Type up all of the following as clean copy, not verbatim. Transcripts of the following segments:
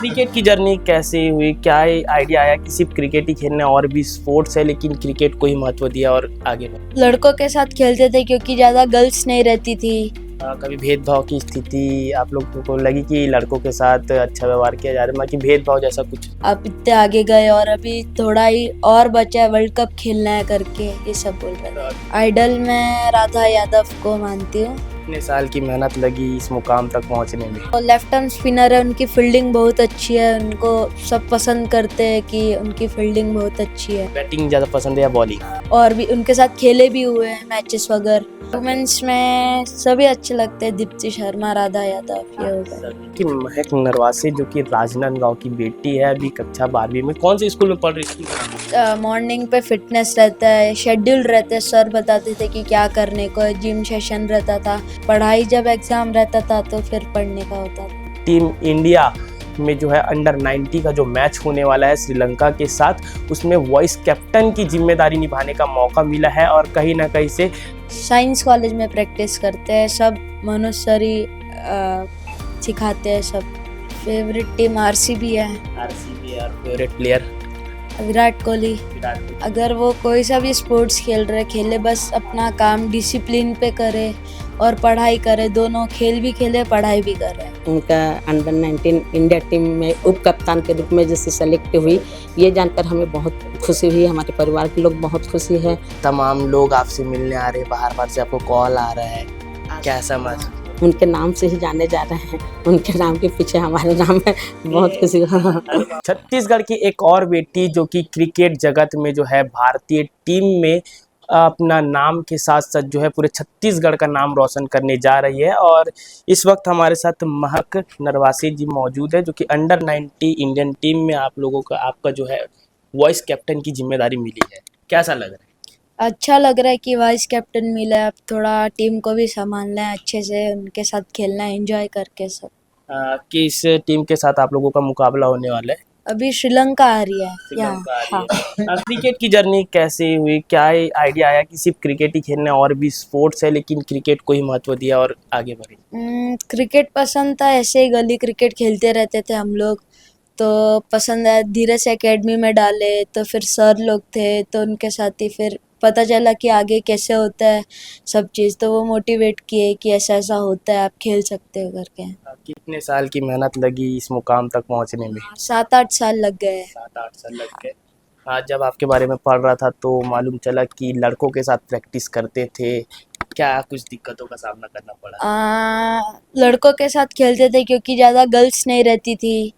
Cricket की journey कैसे हुई? क्या आइडिया आया कि सिर्फ क्रिकेट ही खेलना है और भी स्पोर्ट्स है लेकिन क्रिकेट को ही महत्व दिया और आगे बढ़े? लड़कों के साथ खेलते थे क्योंकि ज़्यादा गर्ल्स नहीं रहती थी। कभी भेदभाव की स्थिति आप लोगों को लगी कि लड़कों के साथ अच्छा व्यवहार किया जा रहा है, मतलब कि भेदभाव जैसा कुछ? आप इतने आगे गए और अभी थोड़ा ही और बचा है वर्ल्ड कप खेलना है करके ये सब बोल रहे थे। आइडल मैं राधा यादव को मानती हूँ। कितने साल की मेहनत लगी इस मुकाम तक पहुंचने में? और लेफ्ट आर्म स्पिनर है, उनकी फील्डिंग बहुत अच्छी है। उनको सब पसंद करते हैं कि उनकी फील्डिंग बहुत अच्छी है। बैटिंग ज़्यादा पसंद है या बॉलिंग? और भी उनके साथ खेले भी हुए हैं मैचेस वगैरह। वुमेन्स में सभी अच्छे लगते हैं, दीप्ति शर्मा, राधा यादव, ये हो गए। कि महक नरवासे जो कि राजनांदगांव की बेटी है, अभी कक्षा 12वीं में, कौन से स्कूल में पढ़ रही थी? मॉर्निंग पे फिटनेस रहता है, शेड्यूल रहते हैं, सर बताते थे कि क्या करने को है, जिम सेशन रहता था, पढ़ाई जब एग्जाम रहता था तो फिर पढ़ने का होता था। टीम इंडिया में जो है अंडर 90 का जो मैच होने वाला है श्रीलंका के साथ, उसमें वाइस कैप्टन की जिम्मेदारी निभाने का मौका मिला है और कहीं ना कहीं से साइंस कॉलेज में प्रैक्टिस करते हैं सब, मनोज सर ही सिखाते हैं सब। फेवरेट टीम आरसीबी है। आरसीबी और फेवरेट प्लेयर विराट कोहली। अगर वो कोई सा भी स्पोर्ट्स खेले, बस अपना काम डिसिप्लिन पे करे और पढ़ाई करे, दोनों खेल भी खेले पढ़ाई भी करे। उनका अंडर 19 इंडिया टीम में उप कप्तान के रूप में जैसे सेलेक्ट हुई, ये जानकर हमें बहुत खुशी हुई, हमारे परिवार के लोग बहुत खुशी है। तमाम लोग आपसे मिलने आ रहे हैं, बाहर से आपको कॉल आ रहा है, क्या समझ? उनके नाम से ही जाने जा रहे हैं, उनके नाम के पीछे हमारे नाम है, बहुत खुशी हुआ। छत्तीसगढ़ की एक और बेटी जो कि क्रिकेट जगत में जो है भारतीय टीम में अपना नाम के साथ साथ जो है पूरे छत्तीसगढ़ का नाम रोशन करने जा रही है, और इस वक्त हमारे साथ महक नरवासे जी मौजूद है जो कि अंडर 90 इंडियन टीम में आप लोगों का आपका जो है वाइस कैप्टन की जिम्मेदारी मिली है। कैसा लग रहा है? अच्छा लग रहा है कि वाइस कैप्टन मिला है, अब थोड़ा टीम को भी संभालना है अच्छे से, उनके साथ खेलना है एंजॉय करके सब। किस टीम के साथ आप लोगों का मुकाबला होने वाला है? अभी श्रीलंका आ रही है यहाँ। श्रीलंका आ रही है। क्रिकेट की जर्नी कैसे हुई? क्या आइडिया आया कि सिर्फ क्रिकेट ही खेलना है और भी स्पोर्ट्स है लेकिन क्रिकेट को ही महत्व दिया और आगे बढ़े? क्रिकेट पसंद था, ऐसे ही गली क्रिकेट खेलते रहते थे हम लोग, तो पसंद आया, धीरे से एकेडमी में डाले, तो फिर सर लोग थे तो उनके साथ ही फिर पता चला कि आगे कैसे होता है सब चीज़, तो वो मोटिवेट किए कि ऐसा ऐसा होता है, आप खेल सकते हो करके। कितने साल की मेहनत लगी इस मुकाम तक पहुंचने में? 7-8 साल लग गए। 7-8 साल लग गए। आज जब आपके बारे में पढ़ रहा था तो मालूम चला कि लड़कों के साथ प्रैक्टिस करते थे, क्या कुछ दिक्कतों का सामना करना पड़ा? लड़कों के साथ खेलते थे क्योंकि ज़्यादा गर्ल्स नहीं रहती थी,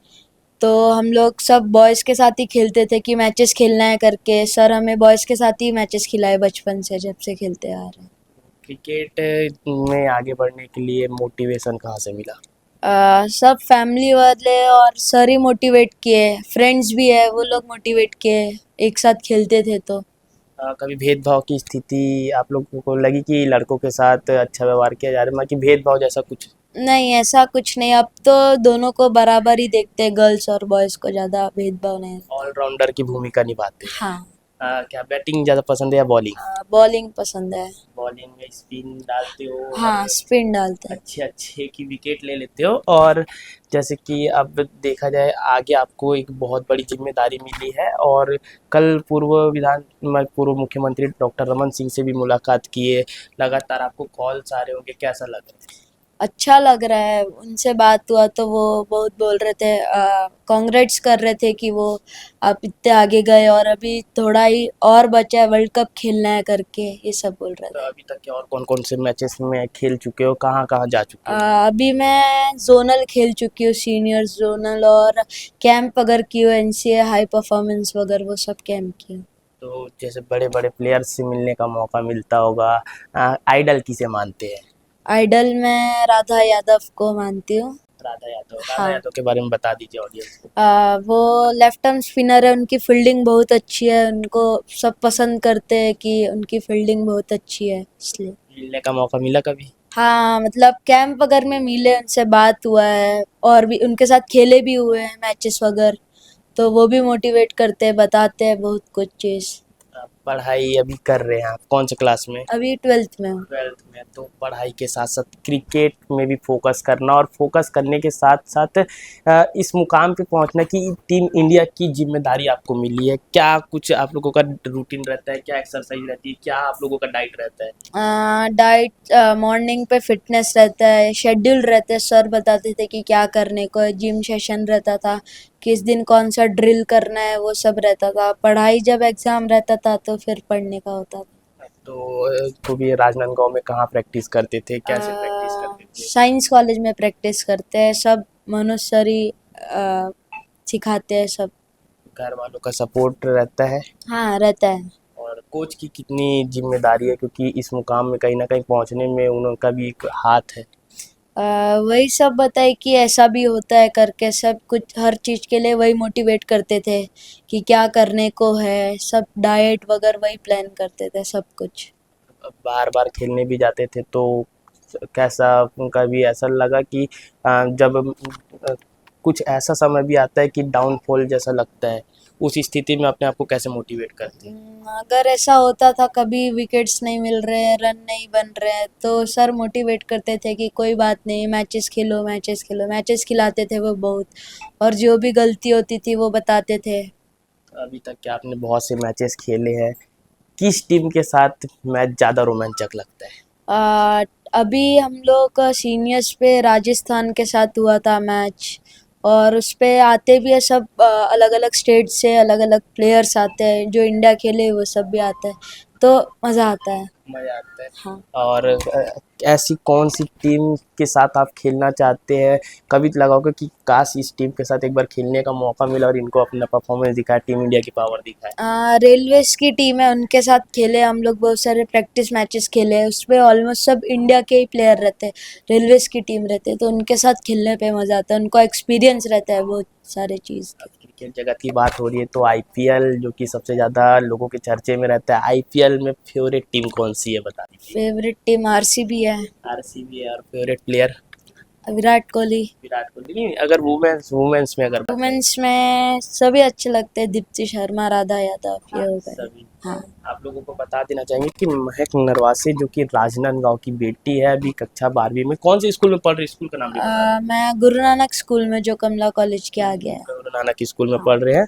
तो हम लोग सब बॉयज़ के साथ ही खेलते थे कि मैचेस खेलना है करके, सर हमें बॉयज़ के साथ ही मैचेस खिलाए बचपन से, जब से खेलते आ रहे हैं। क्रिकेट में आगे बढ़ने के लिए मोटिवेशन कहाँ से मिला? सब फैमिली वाले और सर ही मोटिवेट किए, फ्रेंड्स भी है वो लोग मोटिवेट किए, एक साथ खेलते थे तो। कभी भेदभाव की स्थिति आप लोगों को लगी कि लड़कों के साथ अच्छा व्यवहार किया जा रहा है, मतलब कि भेदभाव जैसा कुछ? नहीं, ऐसा कुछ नहीं, अब तो दोनों को बराबर ही देखते हैं, गर्ल्स और बॉयज़ को, ज़्यादा भेदभाव नहीं। ऑलराउंडर की भूमिका निभाते हैं। हाँ। क्या बैटिंग ज़्यादा पसंद है या बॉलिंग? बॉलिंग पसंद है। बॉलिंग में स्पिन डालते हो? हाँ, स्पिन डालते हैं। अच्छे अच्छे की विकेट ले लेते हो, और जैसे कि अब देखा जाए आगे आपको एक बहुत बड़ी जिम्मेदारी मिली है, और कल पूर्व मुख्यमंत्री डॉक्टर रमन सिंह से भी मुलाकात किए, लगातार आपको कॉल्स आ रहे होंगे, कैसा लग रहा है? अच्छा लग रहा है, उनसे बात हुआ तो वो बहुत बोल रहे थे, कांग्रेट्स कर रहे थे कि वो आप इतने आगे गए और अभी थोड़ा ही और बचा है वर्ल्ड कप खेलना है करके, ये सब बोल रहे तो थे। अभी तक के और कौन कौन से मैचेस में खेल चुके हो, कहाँ कहाँ जा चुके हो? अभी मैं जोनल खेल चुकी हूँ, सीनियर्स जोनल, और कैंप अगर की हो, एनसीए हाई परफॉर्मेंस वगैरह वो सब कैंप की हूँ। तो जैसे बड़े बड़े प्लेयर्स से मिलने का मौका मिलता होगा, आइडल किसे मानते हैं? आइडल मैं राधा यादव को मानती हूँ। राधा यादव। हाँ। राधा यादव के बारे में बता दीजिए ऑडियंस को। वो लेफ्ट आर्म स्पिनर है, उनकी फील्डिंग बहुत अच्छी है, उनको सब पसंद करते हैं कि उनकी फील्डिंग बहुत अच्छी है, इसलिए। मिलने का मौका मिला कभी? हाँ, मतलब कैंप वगैरह में मिले, उनसे बात हुआ है और भी उनके साथ खेले भी हुए हैं मैचेस वगैरह, तो वो भी मोटिवेट करते हैं, बताते हैं बहुत कुछ चीज़। पढ़ाई अभी कर रहे हैं आप, कौन से क्लास में? अभी 12th में हूँ। 12th में। तो पढ़ाई के साथ साथ क्रिकेट में भी फोकस करना और फोकस करने के साथ साथ इस मुकाम पे पहुंचना कि टीम इंडिया की जिम्मेदारी आपको मिली है, क्या कुछ आप लोगों का रूटीन रहता है, क्या एक्सरसाइज रहती है, क्या आप लोगों का डाइट रहता है? डाइट मॉर्निंग पे फिटनेस रहता है, शेड्यूल रहते हैं, सर बताते थे कि क्या करने को है, जिम सेशन रहता था, किस दिन कौन सा ड्रिल करना है, वो सब रहता था। पढ़ाई जब एग्ज़ाम रहता था तो फिर पढ़ने का होता था। तो भी राजनांदगांव में कहाँ प्रैक्टिस करते थे, कैसे प्रैक्टिस करते थे? साइंस कॉलेज में प्रैक्टिस करते हैं, सब मनोज सर ही सिखाते हैं सब। घर वालों का सपोर्ट रहता है हाँ, रहता है। और कोच की कितनी जिम्मेदारी है, क्योंकि इस मुकाम में कहीं ना कहीं पहुंचने में उनका भी एक हाथ है। वही सब बताए कि ऐसा भी होता है करके, सब कुछ हर चीज़ के लिए वही मोटिवेट करते थे कि क्या करने को है, सब डाइट वगैरह वही प्लान करते थे सब कुछ। बार बार खेलने भी जाते थे तो कैसा उनका भी ऐसा लगा कि जब कुछ ऐसा समय भी आता है कि डाउनफॉल जैसा लगता है, उस स्थिति में अपने आप को कैसे मोटिवेट करते हैं? अगर ऐसा होता था कभी विकेट्स नहीं मिल रहे हैं, रन नहीं बन रहे हैं, तो सर मोटिवेट करते थे कि कोई बात नहीं, मैचेस खेलो, मैचेस खेलो, मैचेस खिलाते थे वो बहुत, और जो भी गलती होती थी वो बताते थे। अभी तक के आपने बहुत से मैचेस खेले हैं, किस टीम के साथ मैच ज़्यादा रोमांचक लगता है? आ, अभी हम लोग सीनियर्स पे राजस्थान के साथ हुआ था मैच, और उस पे आते भी है सब, अलग अलग स्टेट से अलग अलग प्लेयर्स आते हैं, जो इंडिया खेले वो सब भी आते हैं, तो मज़ा आता है। मज़ा आता है। हाँ। और ऐसी कौन सी टीम के साथ आप खेलना चाहते हैं? कभी तो लगा होगा कि काश इस टीम के साथ एक बार खेलने का मौका मिला और इनको अपना परफॉर्मेंस दिखाया, टीम इंडिया की पावर दिखाए। रेलवेज की टीम है, उनके साथ खेले हम लोग, बहुत सारे प्रैक्टिस मैचेस खेले हैं, उसमें ऑलमोस्ट सब इंडिया के ही प्लेयर रहते हैं, रेलवेज की टीम रहते हैं, तो उनके साथ खेलने पे मज़ा आता है, उनको एक्सपीरियंस रहता है बहुत सारे चीज़ का। क्रिकेट जगत की बात हो रही है तो आईपीएल जो कि सबसे ज़्यादा लोगों के चर्चे में रहता है, आईपीएल में फेवरेट टीम कौन सी है, बता दीजिए। फेवरेट टीम आरसीबी है। आरसीबी है। और फेवरेट प्लेयर? विराट कोहली। विराट कोहली। नहीं, अगर वुमेन्स वुमेन्स में अगर बात करें? वुमेन्स में सभी अच्छे लगते हैं, दीप्ति शर्मा, राधा यादव, ये हो गए। सभी। हाँ। आप लोगों को बता देना चाहेंगे कि महक नरवासे जो कि राजनांदगांव की बेटी है, अभी कक्षा 12वीं में, कौन से स्कूल में पढ़ रही है? स्कूल का नाम भी बता दें। मैं गुरु नानक स्कूल में, जो कमला कॉलेज के आगे है। गुरु नानक स्कूल में पढ़ रहे हैं।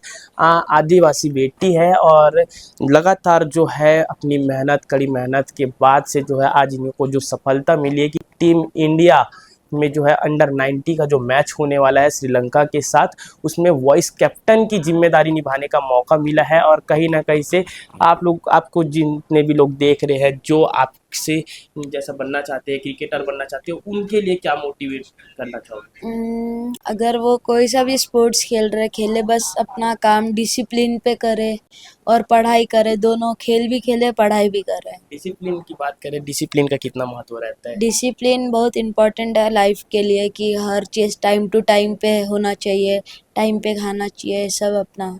आदिवासी बेटी है और लगातार जो है अपनी मेहनत, कड़ी मेहनत के बाद से जो है आज इनको जो सफलता मिली है कि टीम इंडिया में जो है अंडर 90 का जो मैच होने वाला है श्रीलंका के साथ, उसमें वॉइस कैप्टन की जिम्मेदारी निभाने का मौका मिला है। और कहीं ना कहीं से आप लोग, आपको जितने भी लोग देख रहे हैं, जो आपसे जैसा बनना चाहते हैं, क्रिकेटर बनना चाहते हो, उनके लिए क्या मोटिवेट करना चाहोगे? अगर वो कोई सा भी स्पोर्ट्स खेल रहे, खेले, बस अपना काम डिसिप्लिन पे करे और पढ़ाई करे, दोनों, खेल भी खेले, पढ़ाई भी करे। डिसिप्लिन की बात करें, डिसिप्लिन का कितना महत्व रहता है? डिसिप्लिन बहुत इम्पोर्टेंट है लाइफ के लिए, कि हर चीज़ टाइम टू टाइम पे होना चाहिए, टाइम पे खाना चाहिए, सब अपना।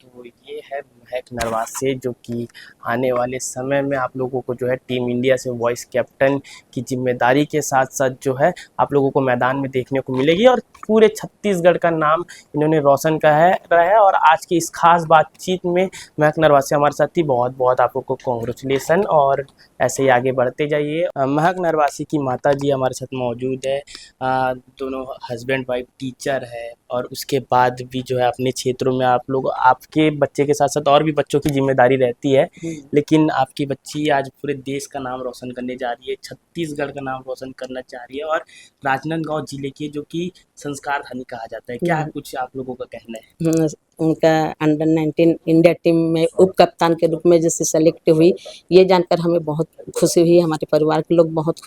तो ये है महक नरवासे जो कि आने वाले समय में आप लोगों को जो है टीम इंडिया से वॉइस कैप्टन की जिम्मेदारी के साथ साथ जो है आप लोगों को मैदान में देखने को मिलेगी और पूरे छत्तीसगढ़ का नाम इन्होंने रोशन रहा है। और आज की इस खास बातचीत में महक नरवासे हमारे साथ थी। बहुत बहुत आप लोग को कॉन्ग्रेचुलेसन और ऐसे ही आगे बढ़ते जाइए। महक नरवासे की माता जी हमारे साथ मौजूद है। दोनों हस्बैंड वाइफ टीचर है और उसके बाद भी जो है अपने क्षेत्रों में आप लोग, आपके बच्चे के साथ साथ और भी बच्चों की जिम्मेदारी रहती है, लेकिन आपकी बच्ची आज पूरे देश का नाम रोशन करने जा रही है, छत्तीसगढ़ का नाम रोशन करना चाह रही है और राजनांदगांव जिले की जो कि संस्कार धनी कहा जाता है। क्या कुछ आप लोगों का कहना है? उनका अंडर 19 इंडिया टीम में उप कप्तान के रूप में जैसे सेलेक्ट हुई, ये जानकर हमें बहुत खुशी हुई, हमारे परिवार के लोग बहुत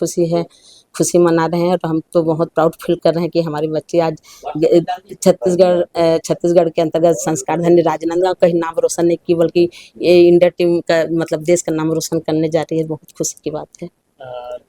खुशी मना रहे हैं और हम तो बहुत प्राउड फील कर रहे हैं कि हमारी बच्ची आज छत्तीसगढ़ के अंतर्गत संस्कार धनी राजनांदगांव का ही नाम रोशन नहीं की, बल्कि ये इंडिया टीम का मतलब देश का नाम रोशन करने जा रही है। बहुत खुशी की बात है।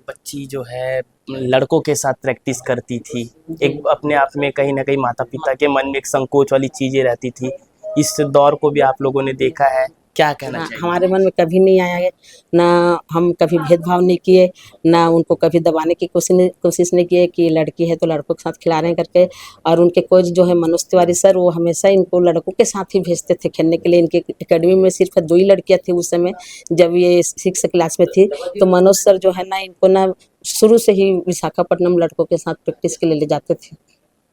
बच्ची जो है लड़कों के साथ प्रैक्टिस करती थी, एक अपने आप में कहीं ना कहीं माता पिता के मन में एक संकोच वाली चीज़ें रहती थी। इस दौर को भी आप लोगों ने देखा है क्या कहना हाँ, चाहिए? हमारे मन में कभी नहीं आया है, ना हम कभी भेदभाव नहीं किए, ना उनको कभी दबाने की कोशिश नहीं किए कि लड़की है तो लड़कों के साथ खिला रहे हैं करके। और उनके कोच जो है मनोज तिवारी सर, वो हमेशा इनको लड़कों के साथ ही भेजते थे खेलने के लिए। इनके एकेडमी में सिर्फ 2 ही लड़कियाँ थी उस समय, जब ये 6 क्लास में थी। तो मनोज सर जो है ना, इनको ना शुरू से ही विशाखापट्टनम लड़कों के साथ प्रैक्टिस के लिए ले जाते थे।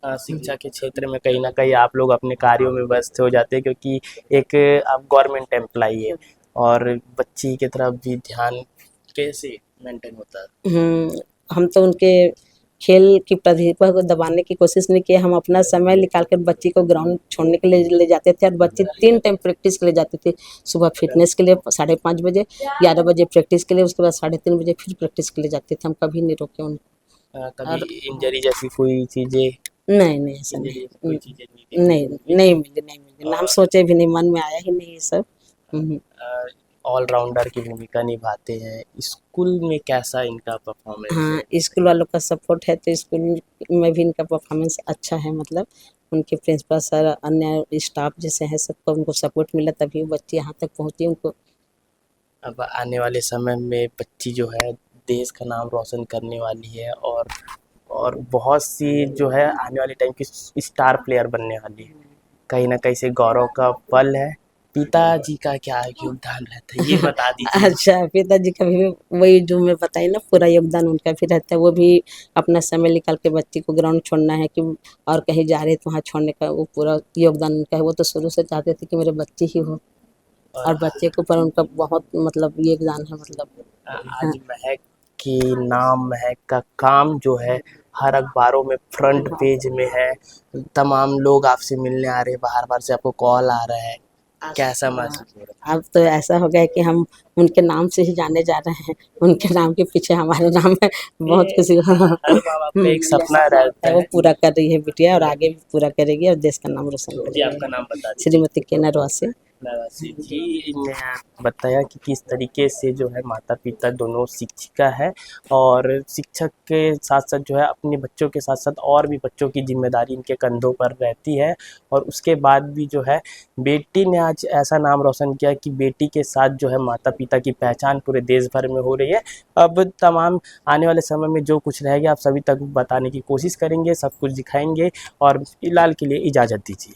शिक्षा के क्षेत्र में कहीं न कहीं आप लोग अपने कार्यों में व्यस्त हो जाते हैं, क्योंकि एक आप गवर्नमेंट एम्प्लॉई है और बच्ची की तरफ भी ध्यान कैसे मेंटेन होता है? हम तो उनके खेल की प्रतिभा को दबाने की कोशिश नहीं किए। हम अपना समय निकाल कर बच्ची को ग्राउंड छोड़ने के लिए ले जाते थे, और बच्ची 3 टाइम प्रैक्टिस के लिए जाती थी। सुबह फिटनेस के लिए 5:30 बजे, 11 बजे प्रैक्टिस के लिए, उसके बाद 3:30 बजे फिर प्रैक्टिस के लिए जाते थे। हम कभी नहीं रोके उनको। और कभी इंजरी जैसी कोई चीज़ें नहीं, ऐसा इंजरी नहीं। जैसी कोई चीज़ें नहीं देखी? नहीं मिली। हम सोचे भी नहीं, मन में आया ही नहीं ये सब। ऑलराउंडर की भूमिका निभाते हैं। स्कूल में कैसा इनका परफॉर्मेंस है? हाँ, स्कूल वालों का सपोर्ट है तो स्कूल में भी इनका परफॉर्मेंस अच्छा है। मतलब उनके प्रिंसिपल सर, अन्य स्टाफ जैसे हैं, सबको उनको सपोर्ट मिला तभी वो बच्ची यहाँ तक पहुँची। उनको अब आने वाले समय में बच्ची जो है देश का नाम रोशन करने वाली है, और बहुत सी जो है आने वाले टाइम की स्टार प्लेयर बनने वाली है। कहीं न कहीं से गौरव का पल है। पिताजी का क्या योगदान रहता है, ये बता दीजिए? अच्छा, पिताजी का भी वही जो मैं बताई ना, पूरा योगदान उनका भी रहता है। वो भी अपना समय निकाल के बच्ची को ग्राउंड छोड़ना है कि और कहीं जा रहे तो वहाँ छोड़ने का वो पूरा योगदान उनका है। वो तो शुरू से चाहते थे कि मेरे बच्ची ही हो, और बच्चे के ऊपर उनका बहुत मतलब योगदान है। मतलब आज महक की नाम, महक का काम जो है हर अखबारों में फ्रंट पेज में है। तमाम लोग आपसे मिलने आ रहे हैं, बाहर-बाहर से आपको कॉल आ रहा है। कैसा महसूस हो रहा अब तो ऐसा हो गया है कि हम उनके नाम से ही जाने जा रहे हैं। उनके नाम के पीछे हमारा नाम है। बहुत है? खुशी हर माँ-बाप का एक सपना रहता वो है। पूरा कर रही है बिटिया, और आगे भी पूरा करेगी और देश का नाम रोशन जी, करेगी। आपका नाम बता दीजिए। श्रीमती केना रवासी। नवासी जी ने बताया कि किस तरीके से जो है माता-पिता दोनों शिक्षिका है, और शिक्षक के साथ-साथ जो है अपने बच्चों के साथ-साथ और भी बच्चों की ज़िम्मेदारी इनके कंधों पर रहती है। और उसके बाद भी जो है बेटी ने आज ऐसा नाम रोशन किया कि बेटी के साथ जो है माता-पिता की पहचान पूरे देश भर में हो रही है। अब तमाम आने वाले समय में जो कुछ रहेगा आप सभी तक बताने की कोशिश करेंगे, सब कुछ दिखाएँगे, और फिलहाल के लिए इजाज़त दीजिए।